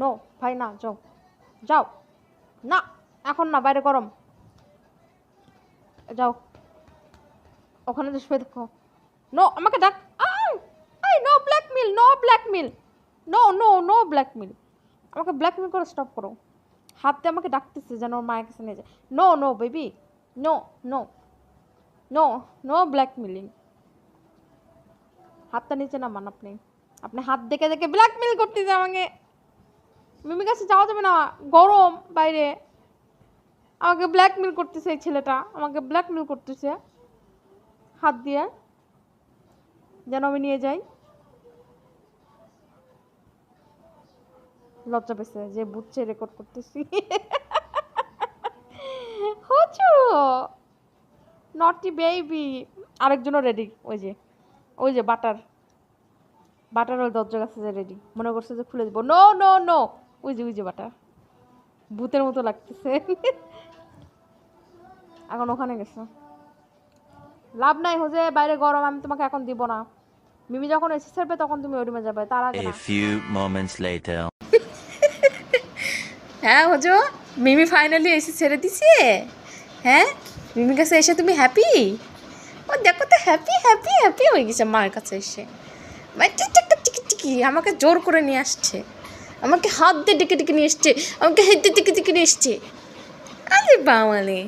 No ভাই না, যাও যাও, না এখন না, বাইরে গরম, যাও ওখানে যে শুয়ে দেখো। নো আমাকে ডাক, no blackmail, no blackmail, no no no blackmail, আমাকে ব্ল্যাকমেল করে স্টপ করো। হাতে আমাকে ডাকতেছে যেন ওর মায়ের কাছে নিয়ে যায়। No no baby, no no no no blackmailing. হাতটা নিচে নামান, আপনি আপনি হাত দেখে দেখে ব্ল্যাকমেল করতেছে আমাকে। মিমির কাছে যাওয়া যাবে না, গরম বাইরে। আমাকে ব্ল্যাকমেল করতেছে এই ছেলেটা, আমাকে ব্ল্যাকমেল করতেছে হাত দিয়ে যেন আমি নিয়ে যাই। লজ্জা পেয়েছে যে বুঝছে রেকর্ড করতেছি। হচু নটি বেবি। আরেকজনও রেডি, ওই যে বাটার ওই দরজা কাছে যে রেডি, মনে করছে যে খুলে দিব। নো নো নো, ওই যে বাটার ভূতের মতো লাগতেছে। এখন ওখানে গেছে, লাভ নাই হোজে, বাইরে গরম, আমি তোমাকে এখন দিব না। মিমি যখন এসে ছাড়বে তখন তুমি ওই রুমে যাবে, তার আগে না। A few moments later. হ্যাঁ হোজো, মিমি ফাইনালি এসে ছেড়ে দিছে। হ্যাঁ মিমির কাছে এসে তুমি হ্যাপি? ও দেখো তো হ্যাপি হ্যাপি হ্যাপি হয়ে গেছে মায়ের কাছে এসে। টিকি আমাকে জোর করে নিয়ে আসছে, আমাকে হাত দিয়ে ডেকে ডেকে নিয়ে এসছে, আমাকে হেঁটে ডেকে ডেকে নিয়ে এসছে। আরে বাঙালি।